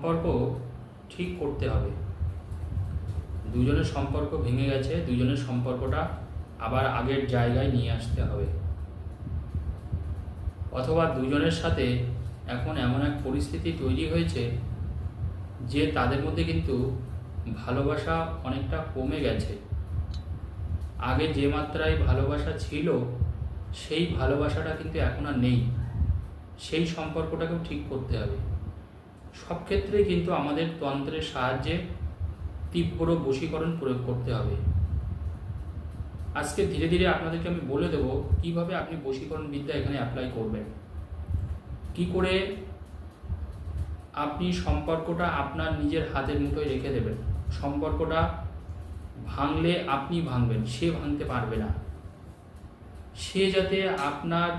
সম্পর্ক ঠিক করতে হবে। দুজনের সম্পর্ক ভেঙে গেছে, দুজনের সম্পর্কটা আবার আগের জায়গায় নিয়ে আসতে হবে। অথবা দুজনের সাথে এখন এমন এক পরিস্থিতি তৈরি হয়েছে যে তাদের মধ্যে কিন্তু ভালোবাসা অনেকটা কমে গেছে। আগে যে মাত্রায় ভালোবাসা ছিল সেই ভালোবাসাটা কিন্তু এখন আর নেই। সেই সম্পর্কটাকেও ঠিক করতে হবে। সব ক্ষেত্রেই কিন্তু আমাদের তন্ত্রের সাহায্যে তীব্র বশীকরণ প্রয়োগ করতে হবে। আজকে ধীরে ধীরে আপনাদেরকে আমি বলে দেব কিভাবে আপনি বশীকরণ বিদ্যা এখানে অ্যাপ্লাই করবেন, কি করে আপনি সম্পর্কটা আপনার নিজের হাতের মুঠোয় রেখে দেবেন। সম্পর্কটা ভাঙলে আপনি ভাঙবেন, সে ভাঙতে পারবে না। সে যাতে আপনার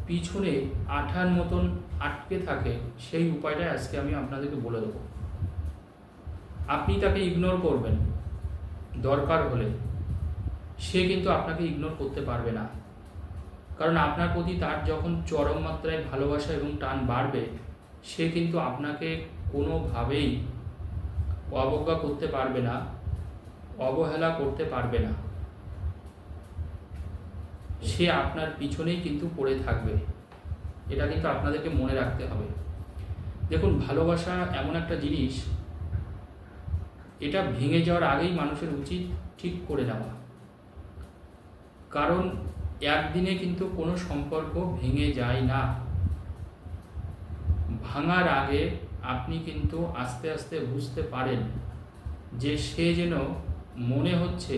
পিছনে আঠার মতন আটকে থাকে সেই উপায়টা আজকে আমি আপনাদেরকে বলে দেবো। আপনি তাকে ইগনোর করবেন দরকার হলে, সে কিন্তু আপনাকে ইগনোর করতে পারবে না। কারণ আপনার প্রতি তার যখন চরম মাত্রায় ভালোবাসা এবং টান বাড়বে, সে কিন্তু আপনাকে কোনোভাবেই অবজ্ঞা করতে পারবে না, অবহেলা করতে পারবে না। সে আপনার পিছনেই কিন্তু পড়ে থাকবে। এটা কিন্তু আপনাদেরকে মনে রাখতে হবে। দেখুন, ভালোবাসা এমন একটা জিনিস, এটা ভেঙে যাওয়ার আগেই মানুষের উচিত ঠিক করে নেওয়া। কারণ একদিনে কিন্তু কোনো সম্পর্ক ভেঙে যায় না। ভাঙার আগে আপনি কিন্তু আস্তে আস্তে বুঝতে পারেন যে সে যেন মনে হচ্ছে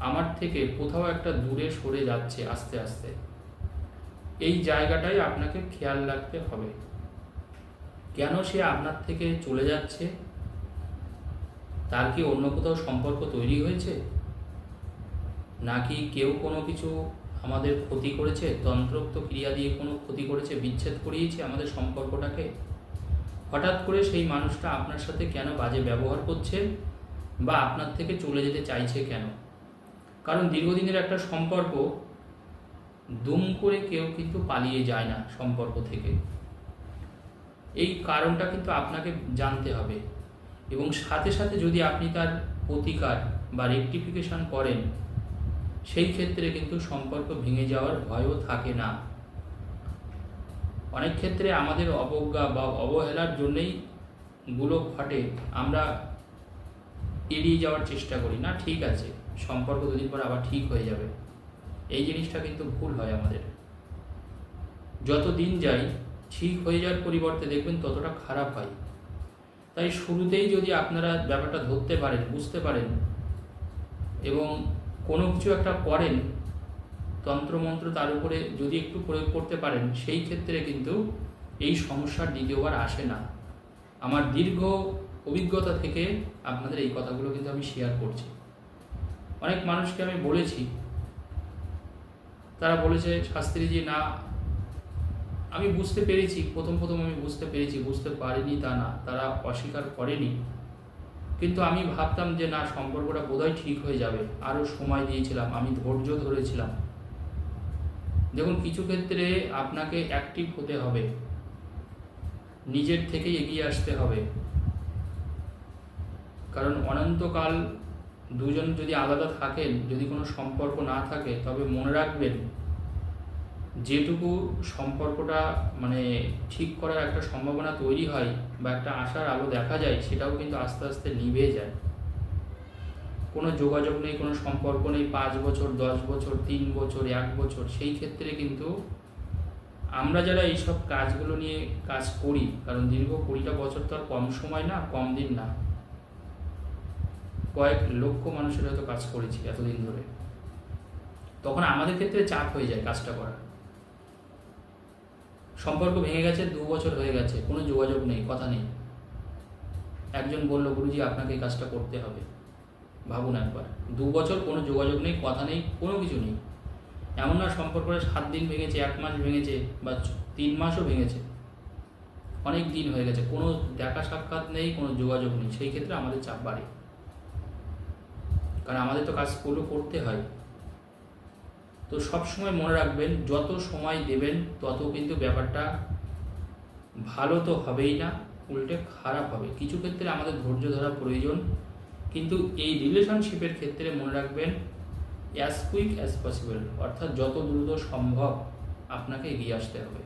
আমার থেকে কোথাও একটা দূরে সরে যাচ্ছে আস্তে আস্তে। এই জায়গাটাই আপনাকে খেয়াল রাখতে হবে। কেন সে আপনার থেকে চলে যাচ্ছে? তার কি অন্য কোথাও সম্পর্ক তৈরি হয়েছে, নাকি কেউ কোনো কিছু আমাদের ক্ষতি করেছে, তন্ত্রোক্ত ক্রিয়া দিয়ে কোনো ক্ষতি করেছে, বিচ্ছেদ করিয়েছে আমাদের সম্পর্কটাকে? হঠাৎ করে সেই মানুষটা আপনার সাথে কেন বাজে ব্যবহার করছে বা আপনার থেকে চলে যেতে চাইছে কেন? কারণ দীর্ঘদিনের একটা সম্পর্ক দুম করে কেউ কিন্তু পালিয়ে যায় না সম্পর্ক থেকে। এই কারণটা কিন্তু আপনাকে জানতে হবে, এবং সাথে সাথে যদি আপনি তার প্রতিকার বা রেকটিফিকেশন করেন, সেই ক্ষেত্রে কিন্তু সম্পর্ক ভেঙে যাওয়ার ভয়ও থাকে না। অনেক ক্ষেত্রে আমাদের অবজ্ঞা বা অবহেলার জন্যই গুলো ঘটে, আমরা এড়িয়ে যাওয়ার চেষ্টা করি। না, ঠিক আছে, সম্পর্ক দুদিন পর আবার ঠিক হয়ে যাবে। এই জিনিসটা কিন্তু ভুল হয় আমাদের। যত দিন যায় ঠিক হয়ে যাওয়ার পরিবর্তে দেখবেন ততটা খারাপ হয়। তাই শুরুতেই যদি আপনারা ব্যাপারটা ধরতে পারেন, বুঝতে পারেন এবং কোনো কিছু একটা করেন, তন্ত্রমন্ত্র তার উপরে যদি একটু প্রয়োগ করতে পারেন, সেই ক্ষেত্রে কিন্তু এই সমস্যার দ্বিতীয়বার আসে না। আমার দীর্ঘ অভিজ্ঞতা থেকে আপনাদের এই কথাগুলো কিন্তু আমি শেয়ার করছি। অনেক মানুষকে আমি বলেছি, তারা বলেছে শাস্ত্রীজি না, আমি বুঝতে পেরেছি, প্রথম আমি বুঝতে পেরেছি, বুঝতে পারিনি তা না, তারা অস্বীকার করেনি। কিন্তু আমি ভাবতাম যে না, সম্পর্কটা বোধহয় ঠিক হয়ে যাবে, আরও সময় দিয়েছিলাম, আমি ধৈর্য ধরেছিলাম। দেখুন, কিছু ক্ষেত্রে আপনাকে অ্যাক্টিভ হতে হবে, নিজের থেকে এগিয়ে আসতে হবে। কারণ অনন্তকাল দুজন যদি আলাদা থাকেন, যদি কোনো সম্পর্ক না থাকে, তবে মনে রাখবেন যেটুকু সম্পর্কটা ঠিক করার একটা সম্ভাবনা তৈরি হয় বা একটা আশার আলো দেখা যায়, সেটাও কিন্তু আস্তে আস্তে নিভে যায়। কোনো যোগাযোগ নেই, কোনো সম্পর্ক নেই, 5 বছর, 10 বছর, 3 বছর, 1 বছর, সেই ক্ষেত্রে কিন্তু আমরা যারা এইসব কাজগুলো নিয়ে কাজ করি, কারণ দীর্ঘ 20টা বছর তো আর কম সময় না, কম দিন না, কয়েক লক্ষ মানুষের হয়তো কাজ করেছি এতদিন ধরে, তখন আমাদের ক্ষেত্রে চাপ হয়ে যায় কাজটা করা। সম্পর্ক ভেঙে গেছে, 2 বছর হয়ে গেছে, কোনো যোগাযোগ নেই, কথা নেই। একজন বলল, গুরুজি আপনাকে এই কাজটা করতে হবে। ভাবুন একবার, 2 বছর কোনো যোগাযোগ নেই, কথা নেই, কোনো কিছু নেই। এমন না সম্পর্কটা 7 দিন ভেঙেছে, 1 মাস ভেঙেছে বা 3 মাসও ভেঙেছে, অনেক দিন হয়ে গেছে, কোনো দেখা সাক্ষাৎ নেই, কোনো যোগাযোগ নেই। সেই ক্ষেত্রে আমাদের চাপ বাড়ে, কারণ আমাদের তো কাজগুলো করতে হয়। তো সবসময় মনে রাখবেন, যত সময় দেবেন তত কিন্তু ব্যাপারটা ভালো তো হবেই না, উল্টে খারাপ হবে। কিছু ক্ষেত্রে আমাদের ধৈর্য ধরা প্রয়োজন, কিন্তু এই রিলেশনশিপের ক্ষেত্রে মনে রাখবেন অ্যাজ কুইক অ্যাজ পসিবল, অর্থাৎ যত দ্রুত সম্ভব আপনাকে এগিয়ে আসতে হবে,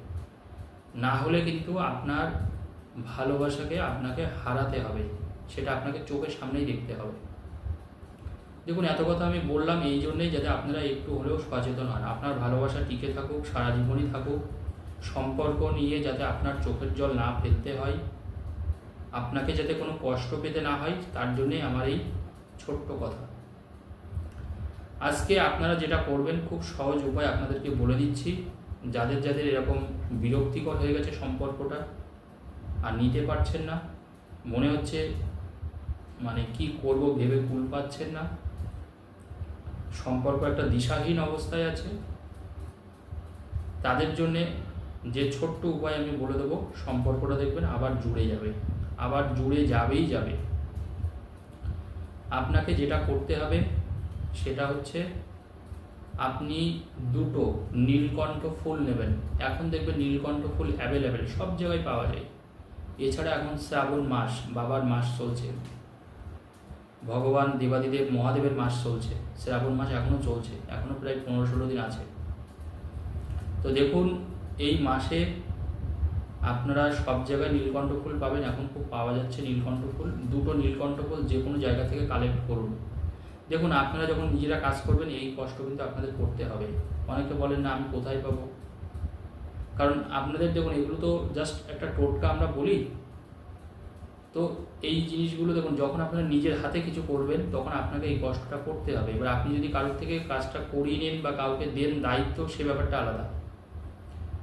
না হলে কিন্তু আপনার ভালোবাসাকে আপনাকে হারাতে হবে, সেটা আপনাকে চোখের সামনেই দেখতে হবে। দেখুন, এত কথা আমি বললাম এই জন্যেই যাতে আপনারা একটু হলেও সচেতন হন, আপনার ভালোবাসা টিকে থাকুক, সারা জীবনই থাকুক, সম্পর্ক নিয়ে যাতে আপনার চোখের জল না ফেলতে হয়, আপনাকে যাতে কোনো কষ্ট পেতে না হয়, তার জন্যেই আমার এই ছোট্ট কথা। আজকে আপনারা যেটা করবেন, খুব সহজ উপায় আপনাদেরকে বলে দিচ্ছি। যাদের যাদের এরকম বিরক্তিকর হয়ে গেছে সম্পর্কটা, আর নিতে পারছেন না, মনে হচ্ছে মানে কি করব ভেবে কুল পাচ্ছেন না, সম্পর্ক একটা দিশাহীন অবস্থায় আছে, তাদের জন্যে যে ছোট্ট উপায় আমি বলে দেবো, সম্পর্কটা দেখবেন আবার জুড়ে যাবে, আবার জুড়ে যাবেই যাবে। আপনাকে যেটা করতে হবে সেটা হচ্ছে আপনি দুটো নীলকণ্ঠ ফুল নেবেন। এখন দেখবেন নীলকণ্ঠ ফুল অ্যাভেলেবেল, সব জায়গায় পাওয়া যায়। এছাড়া এখন শ্রাবণ মাস, বাবার মাস চলছে, ভগবান দেবাদিদেব মহাদেবের মাস চলছে, শ্রাবণ মাস এখনও চলছে, এখনও প্রায় 15-16 দিন আছে। তো দেখুন, এই মাসে আপনারা সব জায়গায় নীলকণ্ঠ ফুল পাবেন, এখন খুব পাওয়া যাচ্ছে নীলকণ্ঠ ফুল। দুটো নীলকণ্ঠ ফুল যে কোনো জায়গা থেকে কালেক্ট করুন। দেখুন, আপনারা যখন নিজেরা কাজ করবেন, এই কষ্ট কিন্তু আপনাদের করতে হবে। অনেকে বলেন না আমি কোথায় পাবো, কারণ আপনাদের দেখুন এগুলো তো জাস্ট একটা টোটকা আমরা বলি। তো এই জিনিসগুলো দেখুন, যখন আপনারা নিজের হাতে কিছু করবেন তখন আপনাকে এই কষ্টটা করতে হবে। এবার আপনি যদি কারোর থেকে কাজটা করিয়ে নেন বা কাউকে দেন দায়িত্ব, সে ব্যাপারটা আলাদা।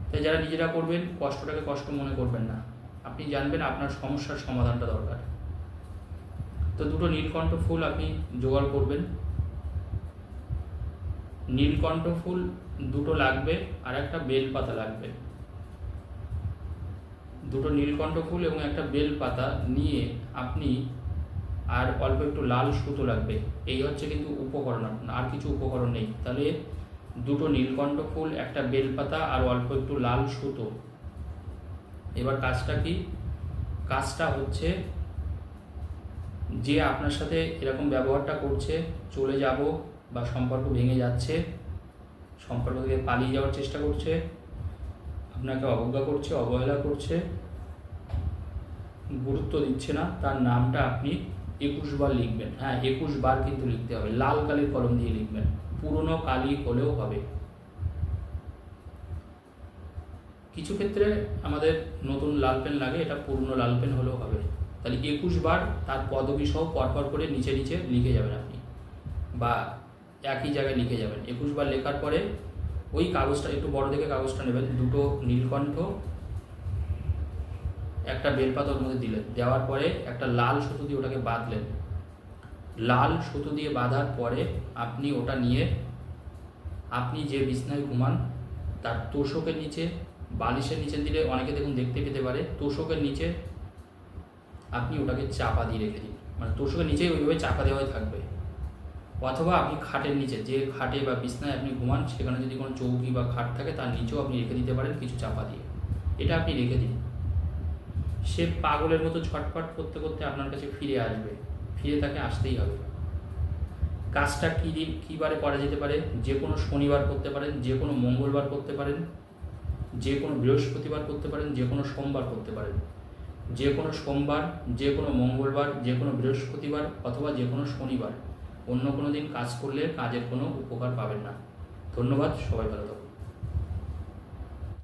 তাই যারা নিজেরা করবেন, কষ্টটাকে কষ্ট মনে করবেন না, আপনি জানবেন আপনার সমস্যার সমাধানটা দরকার। তো দুটো নীলকণ্ঠ ফুল আপনি জোগাড় করবেন। নীলকণ্ঠ ফুল দুটো লাগবে, আর একটা বেলপাতা লাগবে। দুটো নীলকণ্ঠ ফুল এবং একটা বেলপাতা নিয়ে আপনি, আর অল্প একটু লাল সুতো লাগবে। এই হচ্ছে কিন্তু উপকরণ, আর কিছু উপকরণ নেই। তাহলে দুটো নীলকণ্ঠ ফুল, একটা বেলপাতা আর অল্প একটু লাল সুতো। এবার কাজটা কি? কাজটা হচ্ছে, যে আপনার সাথে এরকম ব্যবহারটা করছে, চলে যাব বা সম্পর্ক ভেঙে যাচ্ছে, সম্পর্ক থেকে পালিয়ে যাওয়ার চেষ্টা করছে, আপনাকে অবজ্ঞা করছে, অবহেলা করছে, গুরুত্ব দিচ্ছে না, তার নামটা আপনি 21 বার লিখবেন। হ্যাঁ, 21 বার কিন্তু লিখতে হবে, লাল কালির কলম দিয়ে লিখবেন, পুরনো কালি হলেও হবে। কিছু ক্ষেত্রে আমাদের নতুন লাল পেন লাগে, এটা পুরনো লাল পেন হলেও হবে। তাহলে 21 বার তার পদবী সহ পরপর করে নিচে নিচে লিখে যাবেন আপনি, বা একই জায়গায় লিখে যাবেন। 21 বার লেখার পরে ওই কাগজটা, একটু বড় দেখে কাগজটা নেবেন, দুটো নীলকণ্ঠ, একটা বেলপাতার মধ্যে দিলেন, দেওয়ার পরে একটা লাল সুতো দিয়ে ওটাকে বাঁধলেন। লাল সুতো দিয়ে বাঁধার পরে আপনি ওটা নিয়ে, আপনি যে বিছনায় ঘুমান তার তোষকের নিচে, বালিশের নিচে দিলে অনেকে দেখুন দেখতে পেতে পারে, তোষকের নিচে আপনি ওটাকে চাপা দিয়ে রেখে দিন। মানে তোষকের নিচেই ওইভাবে চাপা দেওয়া থাকবে। অথবা আপনি খাটের নিচে, যে খাটে বা বিছনায় আপনি ঘুমান, সেখানে যদি কোনো চৌকি বা খাট থাকে তার নিচেও আপনি রেখে দিতে পারেন কিছু চাপা দিয়ে। এটা আপনি রেখে দিন। সে পাগলের মতো ছটফট করতে করতে আপনার কাছে ফিরে আসবে, ফিরে তাকে আসতেই হবে। কাজটা কী দিন, কী বারে করা যেতে পারে? যে কোনো শনিবার করতে পারেন, যে কোনো মঙ্গলবার করতে পারেন, যে কোনো বৃহস্পতিবার করতে পারেন, যে কোনো সোমবার করতে পারেন। যে কোনো সোমবার, যে কোনো মঙ্গলবার, যে কোনো বৃহস্পতিবার অথবা যে কোনো শনিবার। অন্য কোনো দিন কাজ করলে কাজের কোনো উপকার পাবেন না। ধন্যবাদ, সবাই ভালো থাকুন।